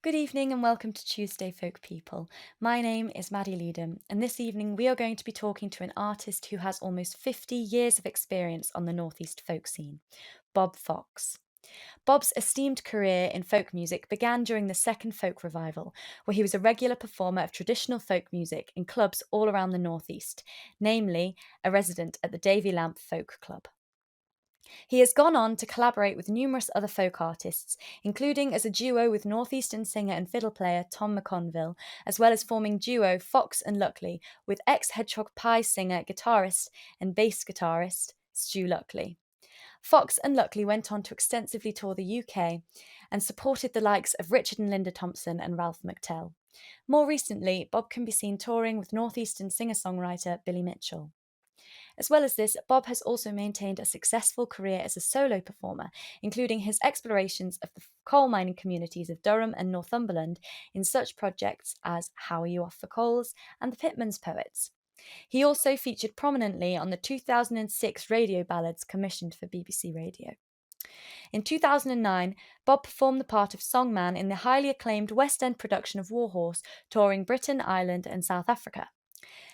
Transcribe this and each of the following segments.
Good evening and welcome to Tuesday Folk People. My name is Maddie Leedham, and this evening we are going to be talking to an artist who has almost 50 years of experience on the Northeast folk scene, Bob Fox. Bob's esteemed career in folk music began during the Second Folk Revival, where he was a regular performer of traditional folk music in clubs all around the Northeast, namely a resident at the Davy Lamp Folk Club. He has gone on to collaborate with numerous other folk artists, including as a duo with northeastern singer and fiddle player Tom McConville, as well as forming duo Fox and Luckley with ex-Hedgehog Pie singer, guitarist and bass guitarist Stu Luckley. Fox and Luckley went on to extensively tour the UK and supported the likes of Richard and Linda Thompson and Ralph McTell. More recently, Bob can be seen touring with northeastern singer-songwriter Billy Mitchell. As well as this, Bob has also maintained a successful career as a solo performer, including his explorations of the coal mining communities of Durham and Northumberland in such projects as How Are You Off for Coals and The Pitman's Poets. He also featured prominently on the 2006 radio ballads commissioned for BBC Radio. In 2009, Bob performed the part of Songman in the highly acclaimed West End production of Warhorse, touring Britain, Ireland and South Africa.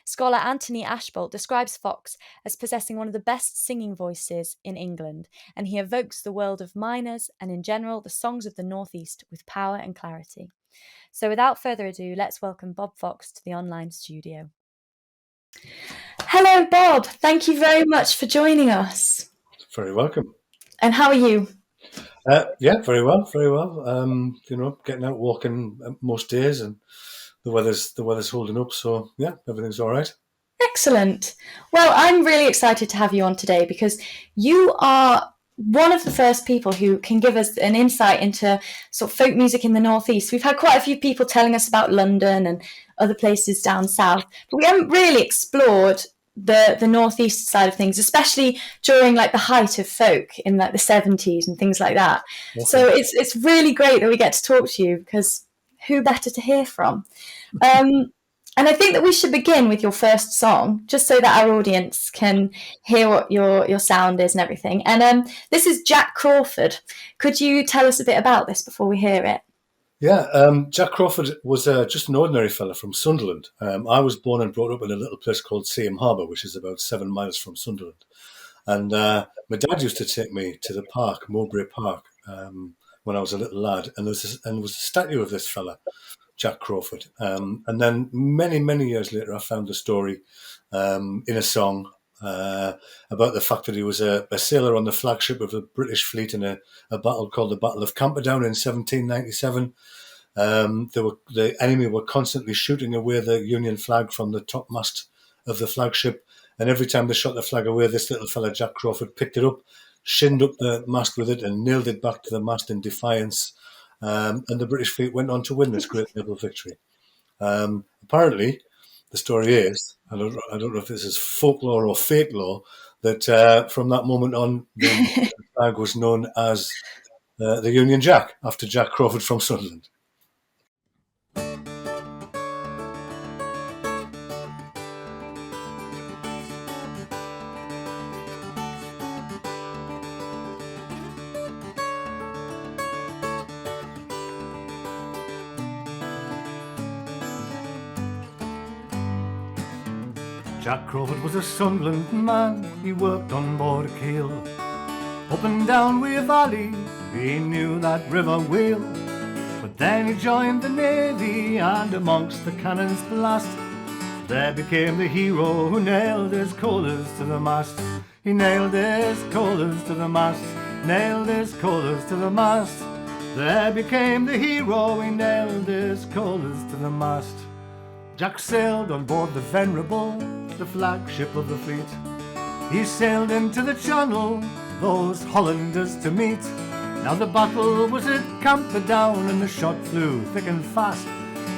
Scholar Anthony Ashbolt describes Fox as possessing one of the best singing voices in England, and he evokes the world of miners and, in general, the songs of the Northeast with power and clarity. So without further ado, let's welcome Bob Fox to the online studio. Hello, Bob. Thank you very much for joining us. Very welcome. And how are you? Yeah, very well, very well. Getting out walking most days, and the weather's holding up, so yeah, everything's all right. Excellent. Well, I'm really excited to have you on today because you are one of the first people who can give us an insight into sort of folk music in the Northeast. We've had quite a few people telling us about London and other places down south, but we haven't really explored the Northeast side of things, especially during like the height of folk in like the 70s and things like that. Okay. So it's really great that we get to talk to you because who better to hear from? And I think that we should begin with your first song, just so that our audience can hear what your sound is and everything. And this is Jack Crawford. Could you tell us a bit about this before we hear it? Yeah, Jack Crawford was just an ordinary fella from Sunderland. I was born and brought up in a little place called Seaham Harbour, which is about 7 miles from Sunderland. And my dad used to take me to the park, Mowbray Park, when I was a little lad. And there was a statue of this fella, Jack Crawford. And then many, many years later, I found a story in a song about the fact that he was a sailor on the flagship of the British fleet in a battle called the Battle of Camperdown in 1797. The enemy were constantly shooting away the Union flag from the topmast of the flagship. And every time they shot the flag away, this little fella, Jack Crawford, picked it up, shinned up the mast with it and nailed it back to the mast in defiance. And the British fleet went on to win this great naval victory. Apparently, the story is, I don't know if this is folklore or fake lore, that from that moment on, the flag was known as the Union Jack, after Jack Crawford from Sunderland. Jack Crawford was a Sunderland man, he worked on board a keel. Up and down Weir Valley, he knew that river well. But then he joined the Navy, and amongst the cannon's blast, there became the hero who nailed his colours to the mast. He nailed his colours to the mast, nailed his colours to the mast. There became the hero, he nailed his colours to the mast. Jack sailed on board the Venerable, the flagship of the fleet. He sailed into the Channel, those Hollanders to meet. Now the battle was at Camperdown, and the shot flew thick and fast.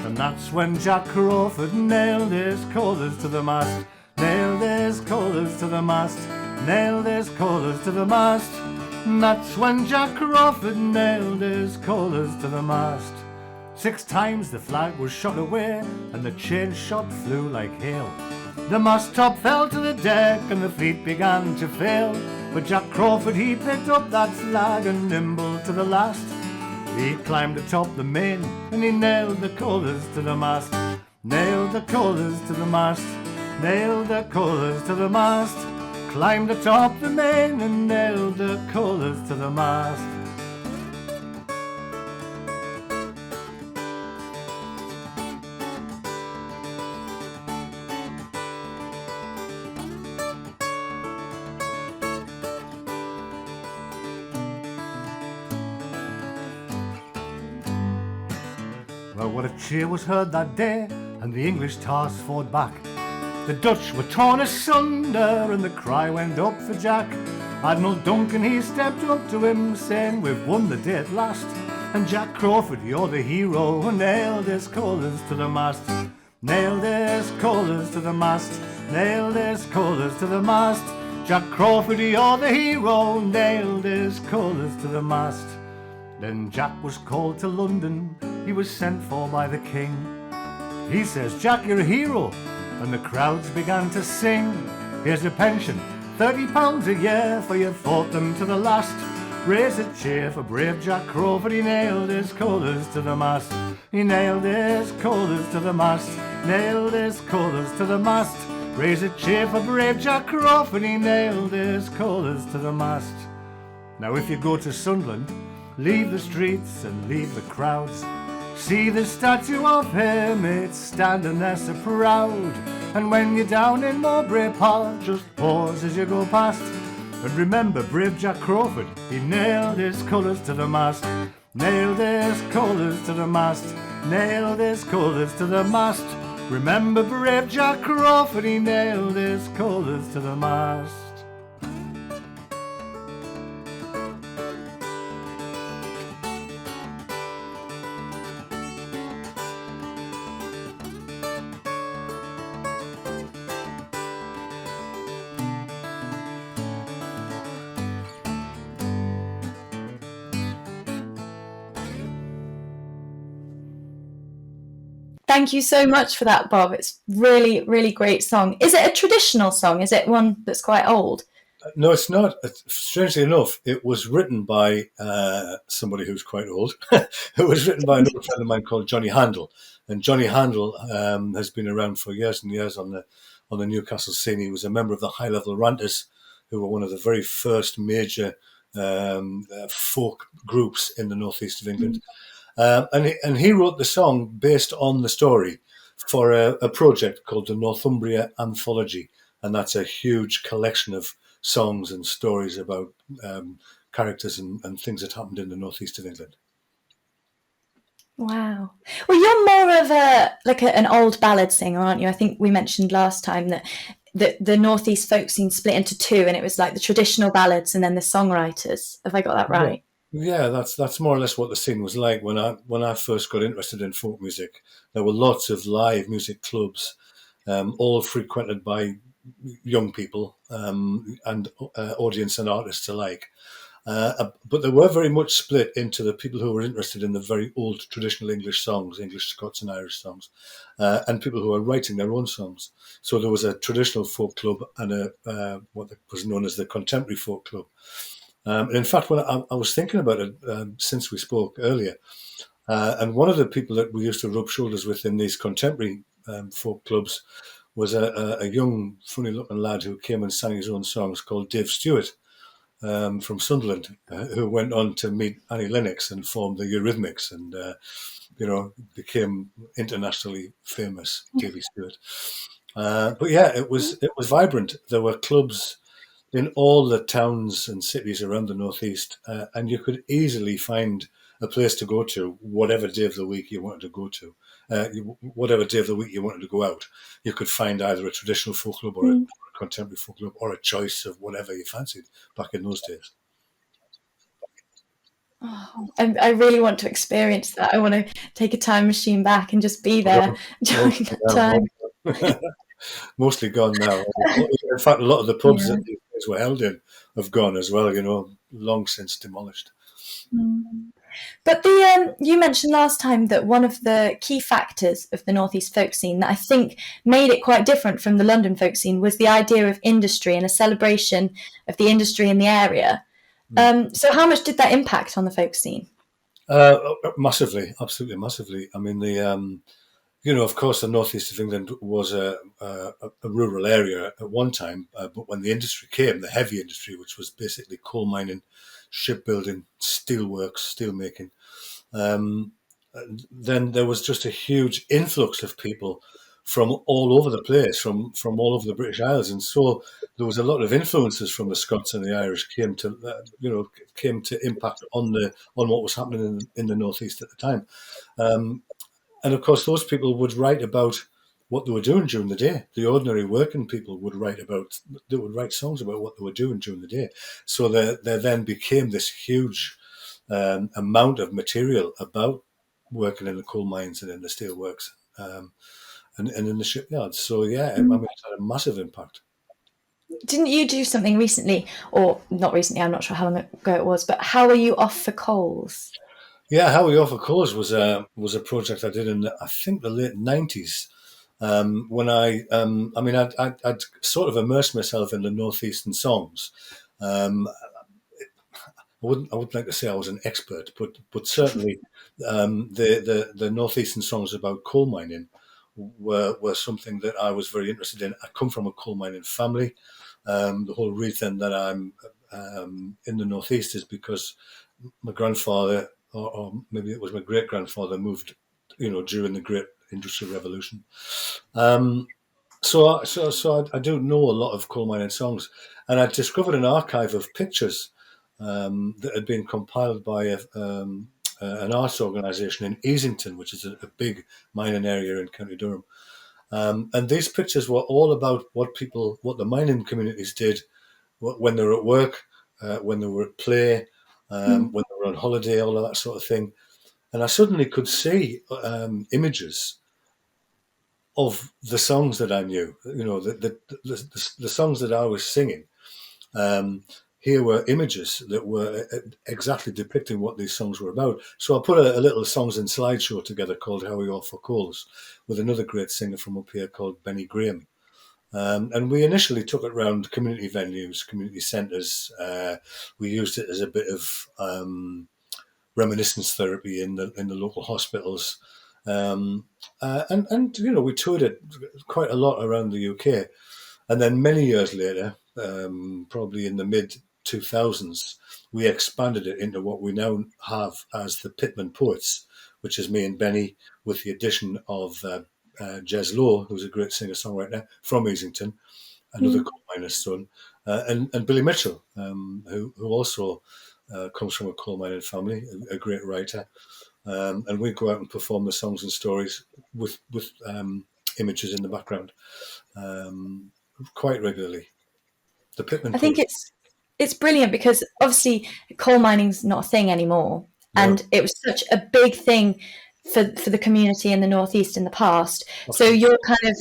And that's when Jack Crawford nailed his colours to the mast. Nailed his colours to the mast. Nailed his colours to the mast. And that's when Jack Crawford nailed his colours to the mast. 6 times the flag was shot away, and the chain shot flew like hail. The mast top fell to the deck, and the fleet began to fail. But Jack Crawford, he picked up that flag, and nimble to the last, He climbed atop the main and he nailed the colours to the mast. Nailed the colours to the mast. Nailed the colours to the mast. Climbed atop the main and nailed the colours to the mast. Well, what a cheer was heard that day, and the English tars fought back. The Dutch were torn asunder, and the cry went up for Jack. Admiral Duncan, he stepped up to him, saying, "We've won the day at last." And Jack Crawford, you're the hero, who nailed his colours to the mast. Nailed his colours to the mast. Nailed his colours to the mast. Jack Crawford, you're the hero, nailed his colours to the mast. Then Jack was called to London, he was sent for by the king. He says, "Jack, you're a hero," and the crowds began to sing. "Here's your pension, £30 a year, for you fought them to the last." Raise a cheer for brave Jack Crawford, he nailed his colours to the mast. He nailed his colours to the mast. Nailed his colours to the mast. Raise a cheer for brave Jack Crawford, he nailed his colours to the mast. Now if you go to Sunderland, leave the streets and leave the crowds. See the statue of him, it's standing there so proud. And when you're down in Mowbray Park, just pause as you go past. And remember brave Jack Crawford, he nailed his colours to the mast. Nailed his colours to the mast. Nailed his colours to the mast. Remember brave Jack Crawford, he nailed his colours to the mast. Thank you so much for that, Bob. It's really, really great song. Is it a traditional song? Is it one that's quite old? No, it's not. Strangely enough, it was written by somebody who's quite old. It was written by another friend of mine called Johnny Handel. And Johnny Handel has been around for years and years on the Newcastle scene. He was a member of the High Level Ranters, who were one of the very first major folk groups in the northeast of England. And he wrote the song based on the story for a project called the Northumbria Anthology. And that's a huge collection of songs and stories about characters and things that happened in the northeast of England. Wow. Well, you're more of an old ballad singer, aren't you? I think we mentioned last time that the northeast folk scene split into two, and it was like the traditional ballads and then the songwriters. Have I got that right? Yeah, that's more or less what the scene was like when I first got interested in folk music. There were lots of live music clubs, all frequented by young people and audience and artists alike. But they were very much split into the people who were interested in the very old traditional English songs, English, Scots and Irish songs, and people who were writing their own songs. So there was a traditional folk club and what was known as the contemporary folk club. And in fact, when I was thinking about it since we spoke earlier, and one of the people that we used to rub shoulders with in these contemporary folk clubs was a young, funny-looking lad who came and sang his own songs called Dave Stewart from Sunderland, who went on to meet Annie Lennox and formed the Eurythmics and, became internationally famous, Davy Stewart. But yeah, it was vibrant. There were clubs in all the towns and cities around the northeast, and you could easily find a place to go to whatever day of the week you wanted to go to. Whatever day of the week you wanted to go out, you could find either a traditional folk club or a contemporary folk club or a choice of whatever you fancied back in those days. Oh, I really want to experience that. I want to take a time machine back and just be there during that time. Mostly gone now. In fact, a lot of the pubs that these things were held in have gone as well, long since demolished. But you mentioned last time that one of the key factors of the northeast folk scene that I think made it quite different from the London folk scene was the idea of industry and a celebration of the industry in the area. So how much did that impact on the folk scene? Massively, absolutely massively. I mean, of course, the northeast of England was a rural area at one time, but when the industry came, the heavy industry, which was basically coal mining, shipbuilding, steelworks, steelmaking, um, then there was just a huge influx of people from all over the place, from all over the British Isles, and so there was a lot of influences from the Scots and the Irish came to impact on what was happening in the northeast at the time. And of course, those people would write about what they were doing during the day. The ordinary working people would write songs about what they were doing during the day. So there then became this huge amount of material about working in the coal mines and in the steelworks and in the shipyards. So yeah, I mean, it's had a massive impact. Didn't you do something recently, or not recently? I'm not sure how long ago it was, but How Are You Off for Coals? Yeah, How We Offer Colours was a project I did in I think the late '90s. When I'd sort of immersed myself in the northeastern songs. I wouldn't like to say I was an expert, but certainly the northeastern songs about coal mining were something that I was very interested in. I come from a coal mining family. The whole reason that I'm in the northeast is because my grandfather, or maybe it was my great grandfather, moved, during the Great Industrial Revolution. So I do know a lot of coal mining songs, and I discovered an archive of pictures that had been compiled by an arts organisation in Easington, which is a big mining area in County Durham. And these pictures were all about what the mining communities did when they were at work, when they were at play, when they were on holiday, all of that sort of thing. And I suddenly could see images of the songs that I knew, the songs that I was singing. Here were images that were exactly depicting what these songs were about. So I put a little songs and slideshow together called How We Offer Coals with another great singer from up here called Benny Graham. And we initially took it around community venues, community centres. We used it as a bit of reminiscence therapy in the local hospitals. And we toured it quite a lot around the UK. And then many years later, probably in the mid 2000s, we expanded it into what we now have as the Pitman Poets, which is me and Benny, with the addition of Jez Lowe, who's a great singer-songwriter from Easington, another coal miner's son, and Billy Mitchell, who also comes from a coal mining family, a great writer. And we go out and perform the songs and stories with images in the background quite regularly. The Pitman I think Poets. it's brilliant because obviously coal mining's not a thing anymore, and it was such a big thing for the community in the northeast in the past. So you're kind of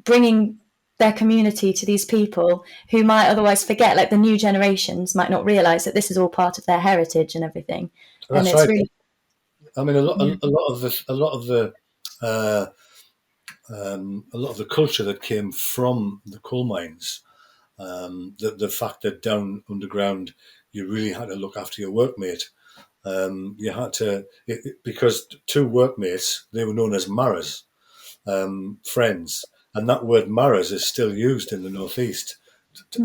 bringing their community to these people who might otherwise forget, like the new generations might not realise that this is all part of their heritage and everything. That's And it's right. really, I mean, a lot of the culture that came from the coal mines. The fact that down underground you really had to look after your workmate. You had to, because two workmates, they were known as maras, friends, and that word maras is still used in the northeast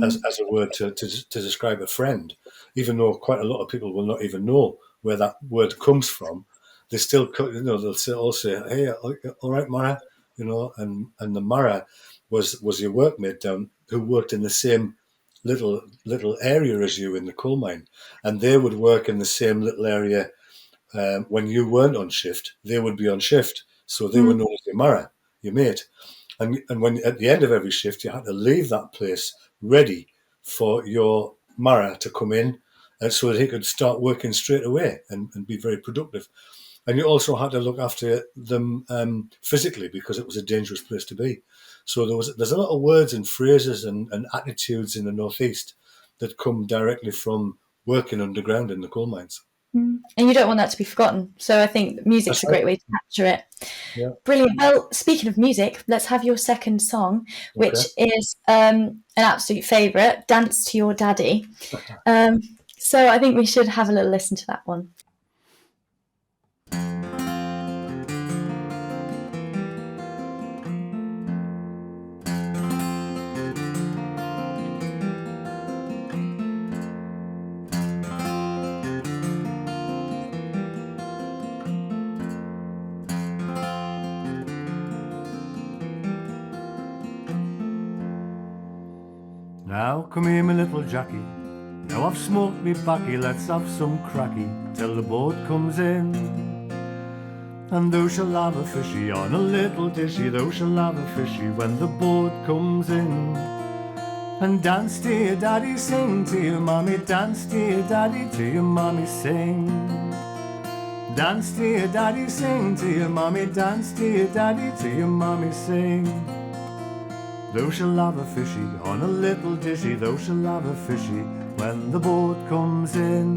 as a word to describe a friend, even though quite a lot of people will not even know where that word comes from. They still, they'll all say, "Hey, all right, Mara," and the Mara was your workmate down who worked in the same little area as you in the coal mine, and they would work in the same little area when you weren't on shift. They would be on shift, so they were known as your Mara, your mate. And when at the end of every shift, you had to leave that place ready for your Mara to come in, and so that he could start working straight away and be very productive. And you also had to look after them physically because it was a dangerous place to be. So there's a lot of words and phrases and attitudes in the northeast that come directly from working underground in the coal mines. and you don't want that to be forgotten. So I think music's a great way to capture it. Yeah. Brilliant. Well, speaking of music, let's have your second song, which is an absolute favourite, Dance to Your Daddy. So I think we should have a little listen to that one. Now come here, my little Jackie. Now I've smoked me baccy, let's have some cracky till the boat comes in. And thou shall have a fishy on a little dishy, thou shall have a fishy when the boat comes in. And dance to your daddy, sing to your mommy, dance to your daddy, to your mommy, sing. Dance to your daddy, sing to your mommy, dance to your daddy, to your mommy, sing. Thou shall have a fishy on a little dishy, thou shall have a fishy when the boat comes in.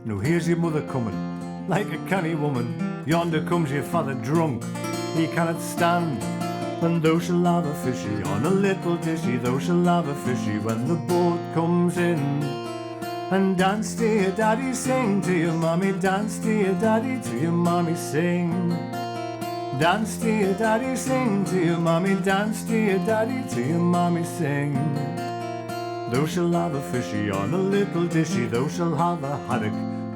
Now here's your mother coming, like a canny woman. Yonder comes your father drunk, he cannot stand. And thou shall have a fishy on a little dishy, thou shall have a fishy when the boat comes in. And dance to your daddy, sing to your mommy, dance to your daddy, to your mommy, sing. Dance to your daddy, sing to your mommy, dance to your daddy, to your mommy, sing. Thou shall have a fishy on a little dishy, thou shall have a haddock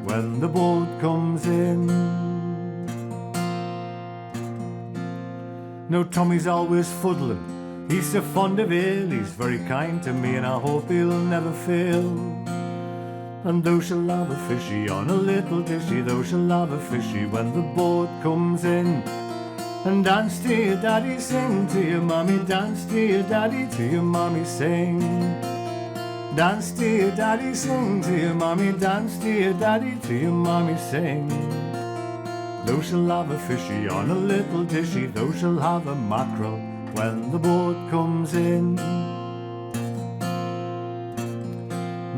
when the boat comes in. Now Tommy's always fuddling, he's so fond of ale, he's very kind to me and I hope he'll never fail. And thou shall have a fishy on a little dishy, thou shall have a fishy when the boat comes in. And dance to your daddy, sing to your mommy, dance to your daddy, to your mommy, sing. Dance to your daddy, sing to your mommy, dance to your daddy, to your mommy, sing. Thou shall have a fishy on a little dishy, thou shall have a mackerel when the boat comes in.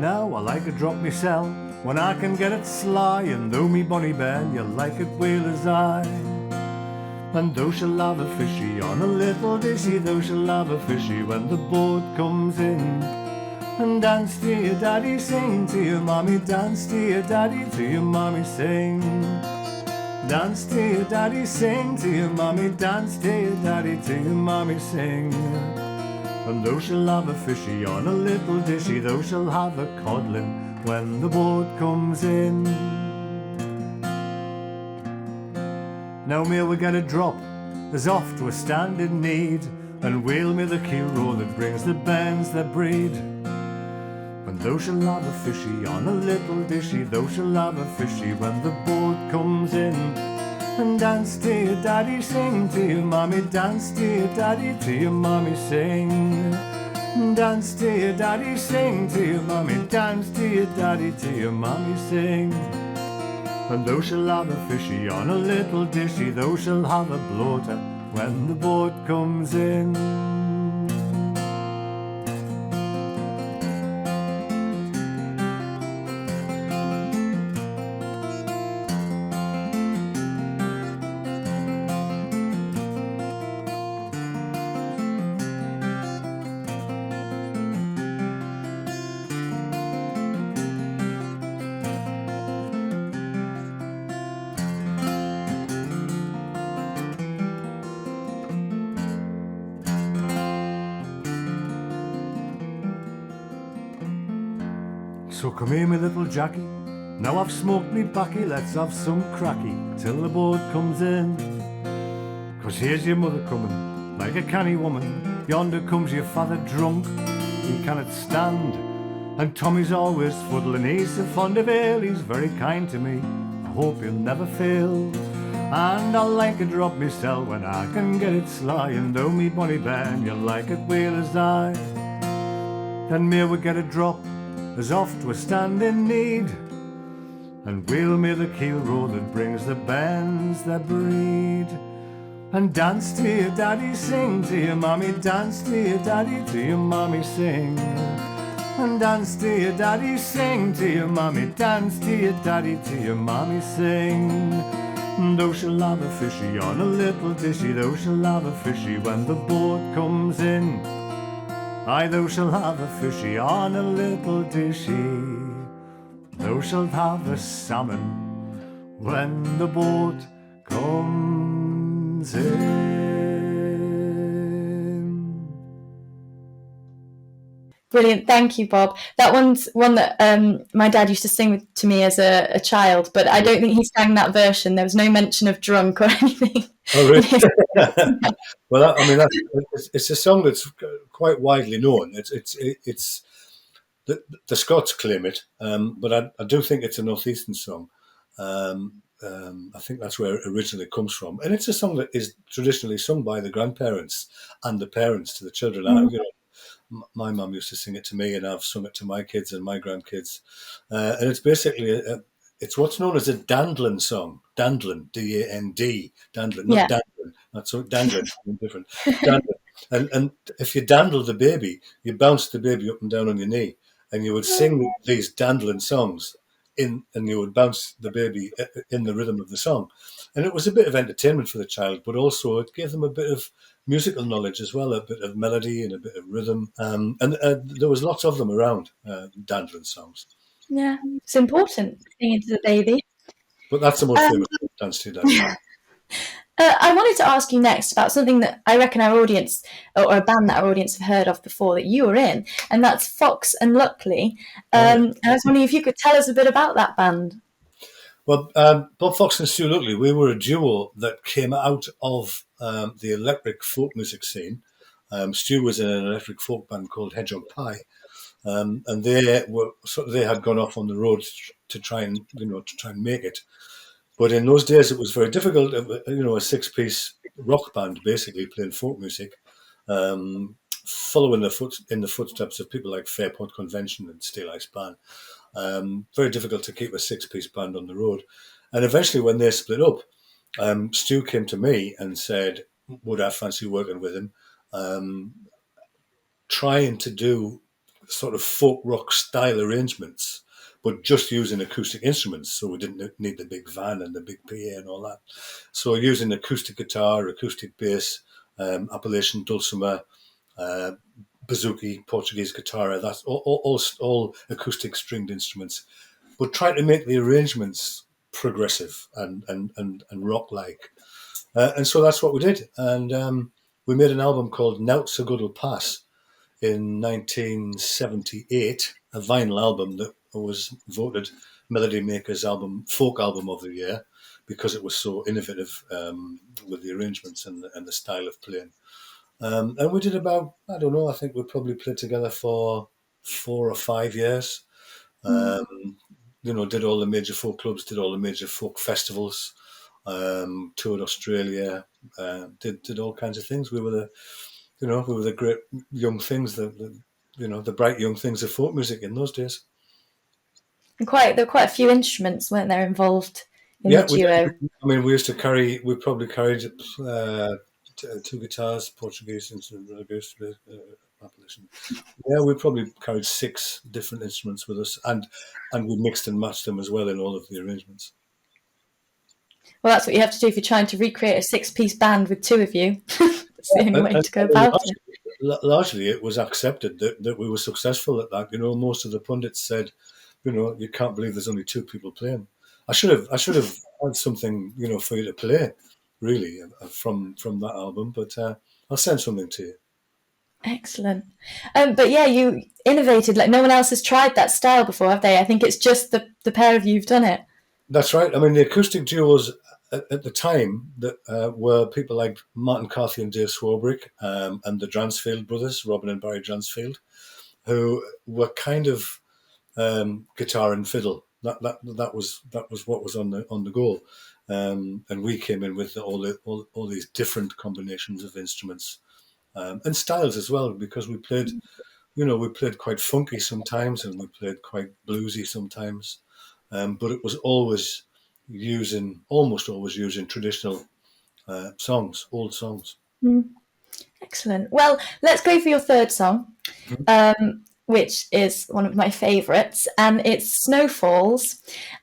Now I like a drop mysel when I can get it sly, and though me bonny bairn you like it weel as I. And thou shall have a fishy on a little dishy, thou shall have a fishy when the boat comes in. And dance to your daddy, sing to your mommy, dance to your daddy, to your mommy, sing. Dance to your daddy, sing to your mommy, dance to your daddy, to your mommy, sing. And thou shall have a fishy on a little dishy, thou shall have a codlin when the boat comes in. Now may we get a drop as oft we stand in need, and whale me the keel row that brings the bands that breed. And thou shall have a fishy on a little dishy, thou shall have a fishy when the boat comes in. And dance to your daddy, sing to your mommy, dance to your daddy, to your mommy, sing. Dance to your daddy, sing to your mommy, dance to your daddy, to your mommy, sing. And thou shall have a fishy on a little dishy, thou shall have a bloater when the boat comes in. So come here, me little Jackie, now I've smoked me baccy, let's have some cracky till the boat comes in. 'Cause here's your mother coming, like a canny woman. Yonder comes your father drunk, he cannot stand. And Tommy's always fuddling, he's so fond of ale, he's very kind to me, I hope he'll never fail. And I like a drop mysel when I can get it sly, and though me bonny bairn you like it weel as I. Then may we get a drop as oft we stand in need, and wheel me the keel row that brings the bands that breed. And dance to your daddy, sing to your mommy, dance to your daddy, to your mommy, sing. And dance to your daddy, sing to your mommy, dance to your daddy, to your mommy, sing. And thou shall have a fishy on a little dishy, thou shall have a fishy when the boat comes in. Aye, thou shalt have a fishy on a little dishy, thou shalt have a salmon when the boat comes in. Brilliant. Thank you, Bob. That one's one that my dad used to sing to me as a child, but I don't think he sang that version. There was no mention of drunk or anything. Oh, really? Well, I mean, it's a song that's quite widely known. It's the Scots claim it, but I do think it's a northeastern song. I think that's where it originally comes from, and it's a song that is traditionally sung by the grandparents and the parents to the children. You know, my mum used to sing it to me, and I've sung it to my kids and my grandkids. And it's basically it's what's known as a dandlin song. Dandlin, D-A-N-D, dandlin, not dandlin. That's so dandlin, different. Dandlin. And if you dandle the baby, you bounce the baby up and down on your knee, and you would sing these dandlin songs and you would bounce the baby in the rhythm of the song. And it was a bit of entertainment for the child, but also it gave them a bit of musical knowledge as well, a bit of melody and a bit of rhythm. And there was lots of them around, dandlin songs. Yeah, it's important, singing to the baby. But that's the most famous dance to dandlin. I wanted to ask you next about something that I reckon our audience, or a band that our audience have heard of before that you were in, and that's Fox and Luckley. And I was wondering if you could tell us a bit about that band. Well, Bob Fox and Stu Luckley, we were a duo that came out of the electric folk music scene. Stu was in an electric folk band called Hedgehog Pie, and they had gone off on the road to try and make it. But in those days, it was very difficult. You know, a six-piece rock band basically playing folk music, following in the footsteps of people like Fairport Convention and Steel Ice Band. Very difficult to keep a six-piece band on the road. And eventually, when they split up, Stu came to me and said, "Would I fancy working with him, trying to do sort of folk rock style arrangements?" But just using acoustic instruments, so we didn't need the big van and the big PA and all that. So using acoustic guitar, acoustic bass, Appalachian dulcimer, bouzouki, Portuguese guitar, that's all acoustic stringed instruments, but trying to make the arrangements progressive and rock-like. And so that's what we did. And we made an album called Nowt So Good'll Pass in 1978, a vinyl album that was voted Melody Maker's folk album of the year because it was so innovative with the arrangements and the style of playing. And we did about, I don't know, I think we probably played together for 4 or 5 years. You know, did all the major folk clubs, did all the major folk festivals, toured Australia, did all kinds of things. We were the great young things, the bright young things of folk music in those days. And there were quite a few instruments, weren't there, involved in the duo? We probably carried 2 guitars, Portuguese instrument, Appalachian. Yeah, we probably carried 6 different instruments with us, and we mixed and matched them as well in all of the arrangements. Well, that's what you have to do if you're trying to recreate a 6-piece band with 2 of you. That's the only way to go about it. Largely, it was accepted that we were successful at that. You know, most of the pundits said, you know, you can't believe there's only 2 people playing. I should have had something, you know, for you to play, really, from that album. But I'll send something to you. Excellent. But yeah, you innovated like no one else has tried that style before, have they? I think it's just the pair of you've done it. That's right. I mean, the acoustic duos at the time that were people like Martin Carthy and Dave Swarbrick, and the Dransfield brothers, Robin and Barry Dransfield, who were kind of guitar and fiddle. That was what was on the go, and we came in with all these different combinations of instruments and styles as well, because we played quite funky sometimes and we played quite bluesy sometimes, but it was almost always using traditional songs, old songs. Excellent. Well, let's go for your third song. Which is one of my favourites, and it's Snowfalls.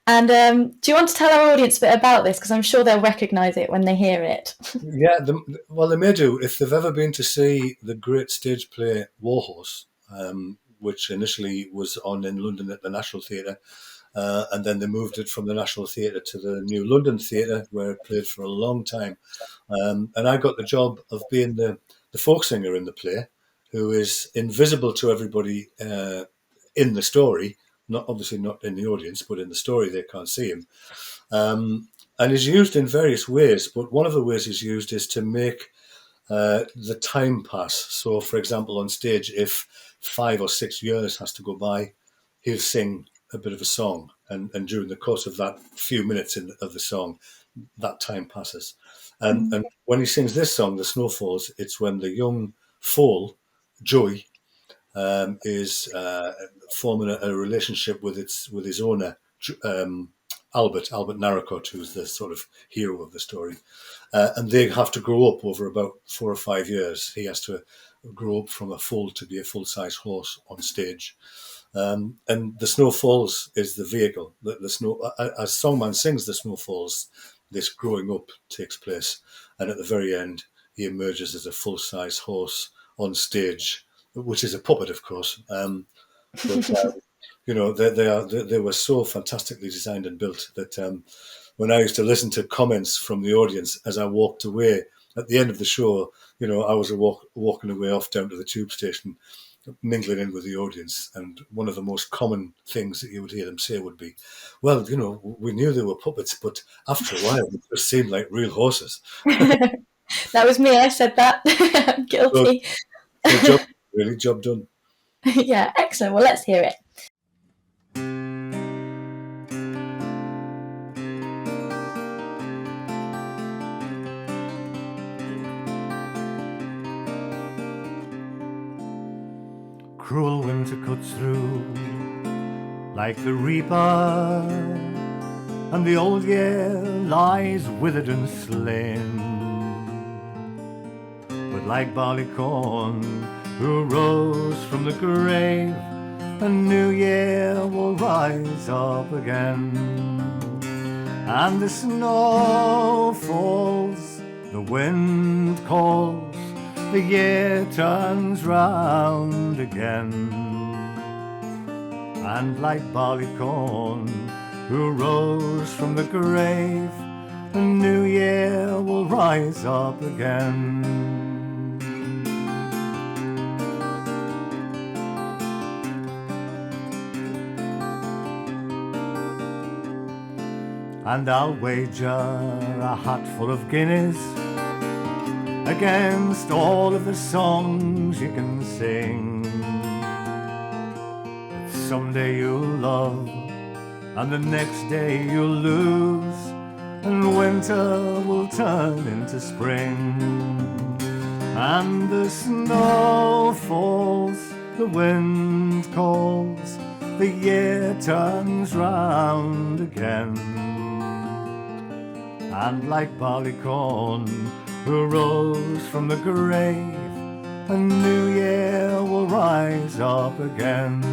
And do you want to tell our audience a bit about this? Because I'm sure they'll recognise it when they hear it. Yeah, they may do. If they've ever been to see the great stage play Warhorse, which initially was on in London at the National Theatre, and then they moved it from the National Theatre to the New London Theatre, where it played for a long time. And I got the job of being the folk singer in the play. who is invisible to everybody in the story, obviously not in the audience, but in the story they can't see him, and is used in various ways. But one of the ways he's used is to make the time pass. So, for example, on stage, if 5 or 6 years has to go by, he'll sing a bit of a song, and during the course of that few minutes of the song, that time passes. And when he sings this song, The Snowfalls, it's when the young foal, Joey, is forming a relationship with his owner, Albert Narracott, who's the sort of hero of the story. And they have to grow up over about 4 or 5 years. He has to grow up from a foal to be a full-size horse on stage. And The Snow Falls is the vehicle. The snow, as Songman sings The Snow Falls, this growing up takes place. And at the very end, he emerges as a full-size horse on stage, which is a puppet, of course. But you know, they were so fantastically designed and built that when I used to listen to comments from the audience as I walked away at the end of the show, you know, I was walking away off down to the tube station, mingling in with the audience, and one of the most common things that you would hear them say would be, "Well, you know, we knew they were puppets, but after a while, it just seemed like real horses." That was me. I said that. I'm guilty. So job done. Yeah, excellent. Well, let's hear it. Cruel winter cuts through like the reaper, and the old year lies withered and slain. But like barley corn who rose from the grave, a new year will rise up again. And the snow falls, the wind calls, the year turns round again. And like barley corn who rose from the grave, a new year will rise up again. And I'll wager a hatful of guineas against all of the songs you can sing, that someday you'll love and the next day you'll lose, and winter will turn into spring. And the snow falls, the wind calls, the year turns round again. And like barley corn who rose from the grave, a new year will rise up again.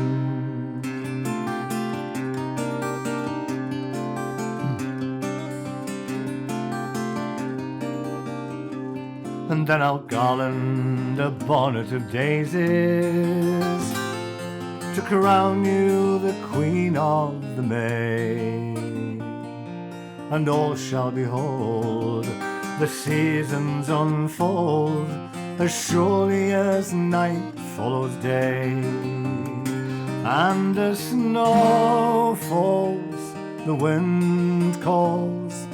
And then I'll garland a bonnet of daisies to crown you the Queen of the May, and all shall behold the seasons unfold as surely as night follows day. And the snow falls, the wind calls,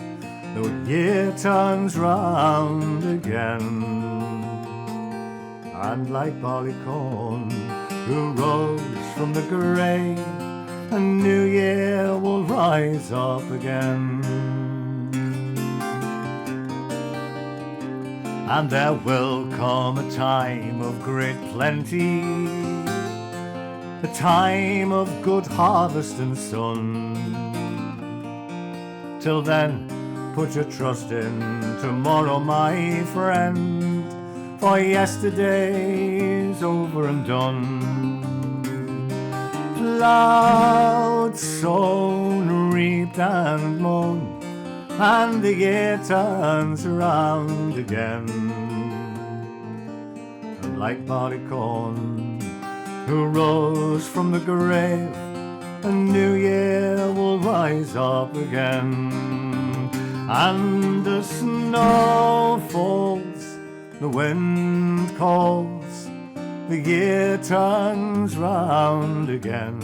the year turns round again. And like barley corn who rose from the grave, a new year will rise up again. And there will come a time of great plenty, a time of good harvest and sun. Till then, put your trust in tomorrow, my friend, for yesterday's over and done. Plowed, sown, reaped and mown, and the year turns around again. And like barley corn who rose from the grave, a new year will rise up again. And the snow falls, the wind calls, the year turns round again.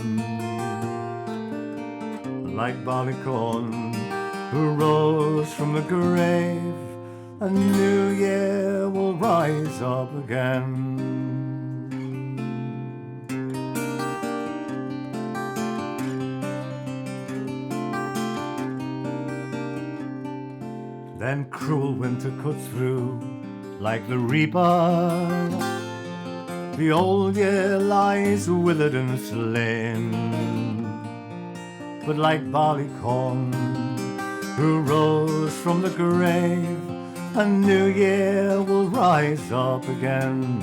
Like barleycorn who rose from the grave, a new year will rise up again. Then cruel winter cuts through like the reaper. The old year lies withered and slain. But like barleycorn who rose from the grave, a new year will rise up again.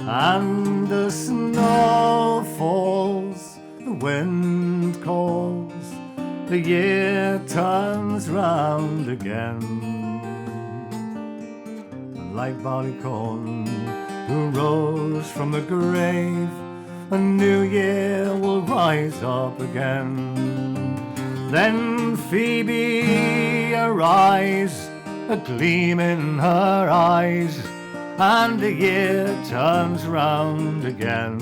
And the snow falls, the wind calls, the year turns round again. And like barleycorn who rose from the grave, a new year will rise up again. Then Phoebe arise, a gleam in her eyes, and the year turns round again.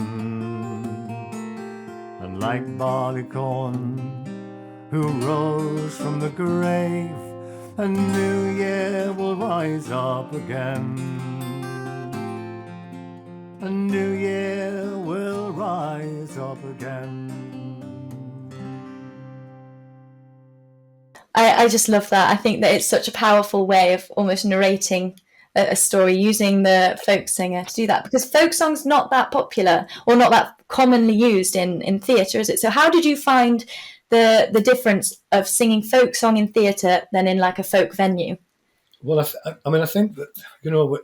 And like barleycorn who rose from the grave, a new year will rise up again. A new year will rise up again. I just love that. I think that it's such a powerful way of almost narrating a story, using the folk singer to do that, because folk song's not that popular or not that commonly used in theatre, is it? So how did you find the difference of singing folk song in theatre than in like a folk venue? Well, I think that, you know,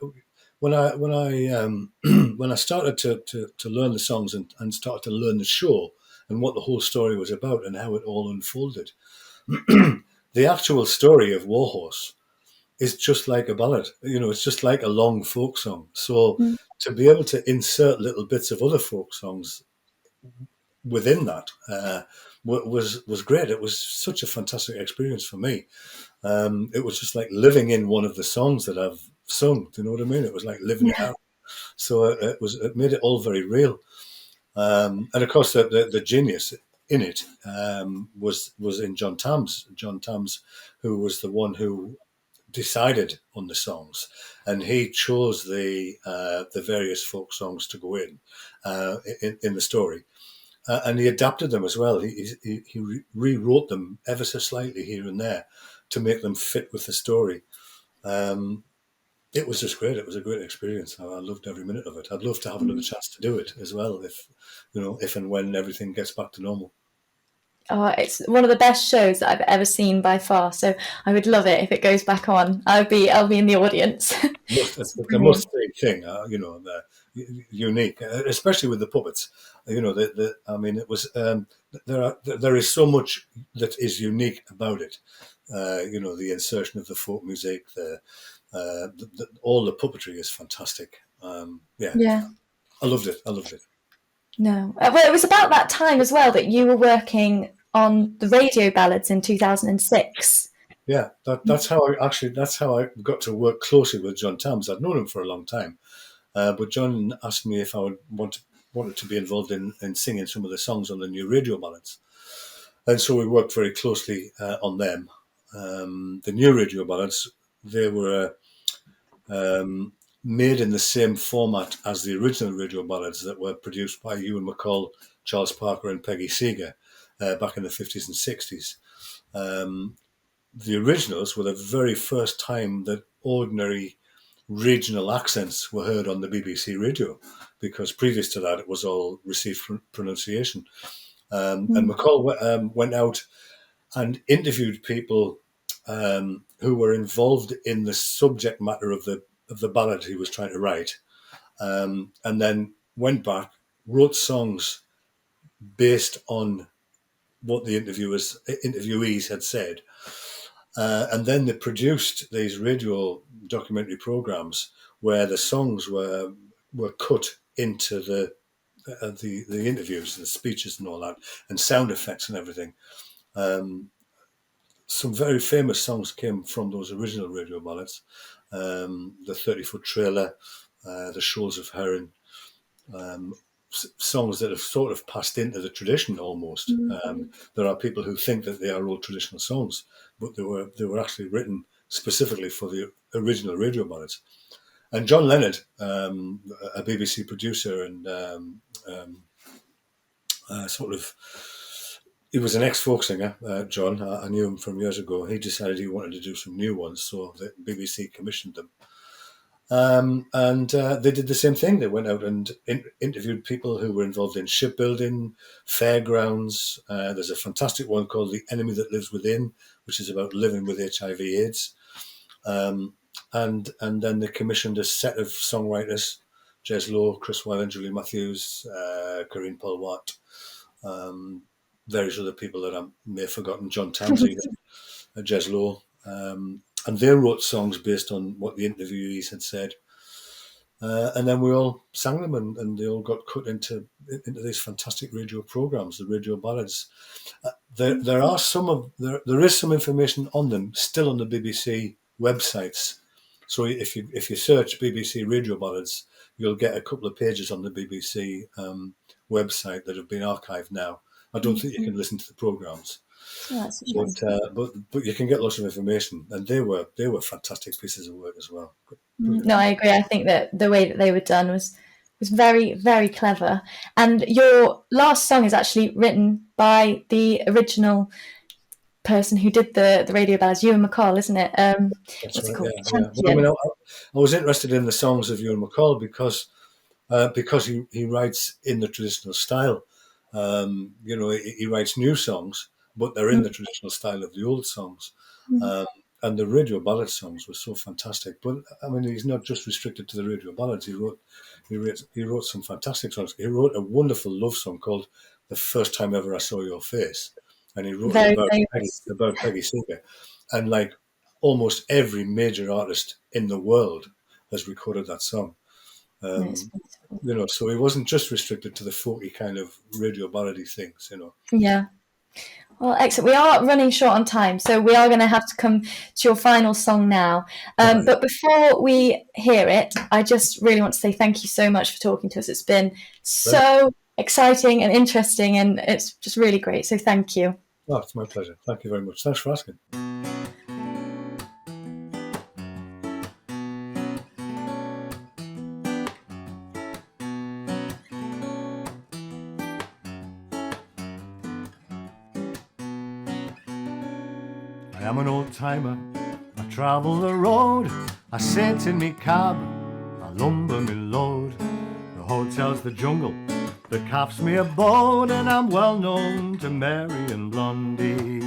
when I when I started to learn the songs and started to learn the show and what the whole story was about and how it all unfolded, the actual story of Warhorse is just like a ballad. You know, it's just like a long folk song. So to be able to insert little bits of other folk songs within that was great. It was such a fantastic experience for me. It was just like living in one of the songs that I've sung. Do you know what I mean? It was like living it out. So it made it all very real. And of course, the genius in it was in John Tams. John Tams, who was the one who decided on the songs, and he chose the various folk songs to go in the story. And he adapted them as well. He rewrote them ever so slightly here and there to make them fit with the story. It was just great. It was a great experience. I loved every minute of it. I'd love to have another chance to do it as well, if and when everything gets back to normal. Oh, it's one of the best shows that I've ever seen by far. So I would love it if it goes back on. I'll be in the audience. It's a must-see thing, unique, especially with the puppets. You know, it was there is so much that is unique about it. The insertion of the folk music, all the puppetry is fantastic. Yeah. I loved it. No, well, it was about that time as well that you were working on the radio ballads in 2006. Yeah, that's how I got to work closely with John Tams. I'd known him for a long time, but John asked me if I wanted to be involved in singing some of the songs on the new radio ballads, and so we worked very closely on them. The new radio ballads, they were made in the same format as the original radio ballads that were produced by Ewan McCall, Charles Parker, and Peggy Seeger back in the 50s and 60s. The originals were the very first time that ordinary regional accents were heard on the BBC radio, because previous to that it was all received pronunciation. And McCall went out and interviewed people who were involved in the subject matter of the ballad he was trying to write, and then went back, wrote songs based on what the interviewees had said, and then they produced these radio documentary programs where the songs were cut into the interviews, the speeches, and all that, and sound effects and everything. Some very famous songs came from those original radio ballads. The 30-Foot Trailer, The Shoals of Heron, songs that have sort of passed into the tradition almost. There are people who think that they are old traditional songs, but they were actually written specifically for the original radio ballads. And John Leonard, a BBC producer and he was an ex-folk singer, John. I knew him from years ago. He decided he wanted to do some new ones, so the BBC commissioned them. And they did the same thing. They went out and interviewed people who were involved in shipbuilding, fairgrounds. There's a fantastic one called The Enemy That Lives Within, which is about living with HIV/AIDS. And then they commissioned a set of songwriters, Jez Lowe, Chris Wyland, Julie Matthews, Corinne Polwart, various other people that I may have forgotten, John Tamsey, Jez Lowe. And they wrote songs based on what the interviewees had said. And then we all sang them, and they all got cut into these fantastic radio programs, the radio ballads. There is some information on them still on the BBC websites. So if you search BBC radio ballads, you'll get a couple of pages on the BBC website that have been archived now. I don't think you can listen to the programs. Oh, but you can get lots of information, and they were fantastic pieces of work as well. No, I agree. I think that the way that they were done was very, very clever. And your last song is actually written by the original person who did the radio ballads, Ewan McCall, isn't it? What's it called? Yeah. Well, I mean, I was interested in the songs of Ewan McCall because he writes in the traditional style. He writes new songs, but they're in the traditional style of the old songs. And the radio ballad songs were so fantastic. But I mean, he's not just restricted to the radio ballads. He wrote some fantastic songs. He wrote a wonderful love song called "The First Time Ever I Saw Your Face," and he wrote about Peggy Seeger. And like almost every major artist in the world has recorded that song. So he wasn't just restricted to the folky kind of radio ballady things. Yeah. Well, excellent. We are running short on time, so we are going to have to come to your final song now. But before we hear it, I just really want to say thank you so much for talking to us. It's been so exciting and interesting, and it's just really great. So thank you. Oh, it's my pleasure. Thank you very much. Thanks for asking. I am an old timer, I travel the road, I sit in me cab, I lumber me load. The hotel's the jungle, the cafe's me abode, and I'm well known to Mary and Blondie.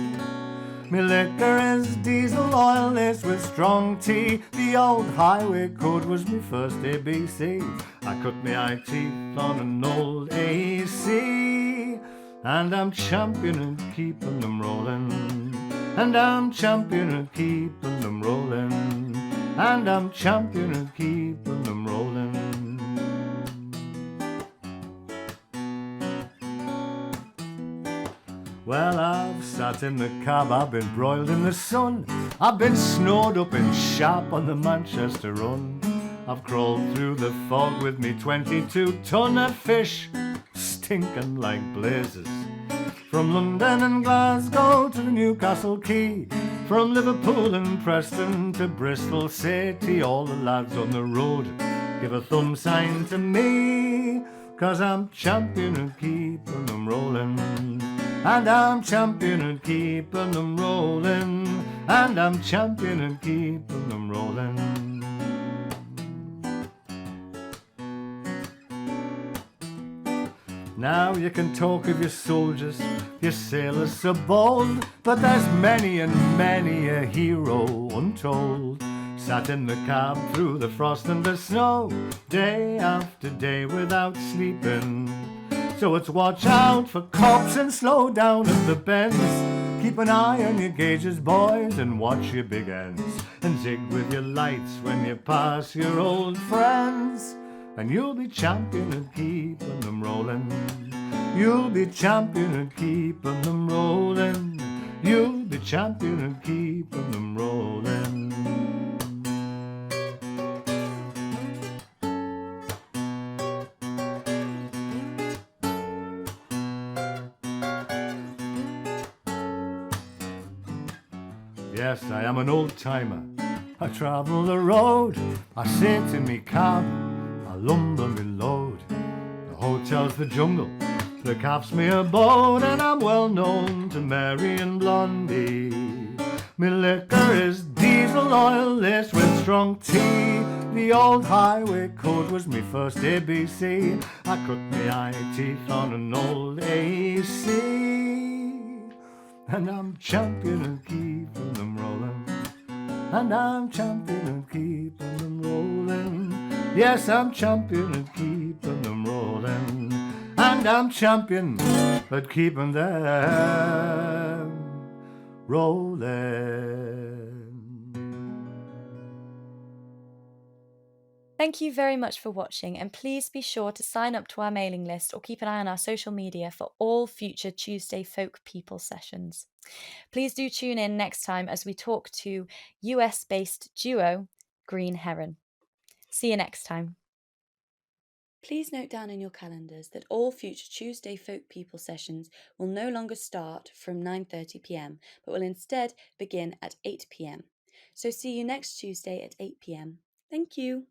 Me liquor is diesel oil laced with strong tea, the old highway code was me first ABC. I cut me eye teeth on an old AC, and I'm champion at keeping them rolling. And I'm champion at keeping them rolling. And I'm champion at keeping them rolling. Well, I've sat in the cab, I've been broiled in the sun, I've been snowed up in Sharp on the Manchester Run. I've crawled through the fog with me 22-ton of fish, stinking like blazes. From London and Glasgow to the Newcastle Quay, from Liverpool and Preston to Bristol City, all the lads on the road give a thumb sign to me, 'cause I'm champion at keeping them rolling. And I'm champion at keeping them rolling. And I'm champion at keeping them rolling. Now you can talk of your soldiers, your sailors so bold, but there's many and many a hero untold. Sat in the cab through the frost and the snow, day after day without sleeping. So it's watch out for cops and slow down at the bends. Keep an eye on your gauges, boys, and watch your big ends. And zig with your lights when you pass your old friends. And you'll be champion at keeping them rolling. You'll be champion at keeping them rolling. You'll be champion at keeping them rolling. Yes, I am an old timer. I travel the road, I sit in me cab, I lumber me load. The hotel's the jungle, the cab's me abode, and I'm well known to Mary and Blondie. Me liquor is diesel oil laced with strong tea. The old highway code was me first ABC. I cut me eye teeth on an old AC. And I'm champion and keeping them rolling. And I'm champion and keeping them rolling. Yes, I'm champion and keeping them rolling. And I'm champion at keeping them rolling. Thank you very much for watching, and please be sure to sign up to our mailing list or keep an eye on our social media for all future Tuesday Folk People sessions. Please do tune in next time as we talk to US-based duo Green Heron. See you next time. Please note down in your calendars that all future Tuesday Folk People sessions will no longer start from 9:30 p.m, but will instead begin at 8 p.m. So see you next Tuesday at 8 p.m. Thank you.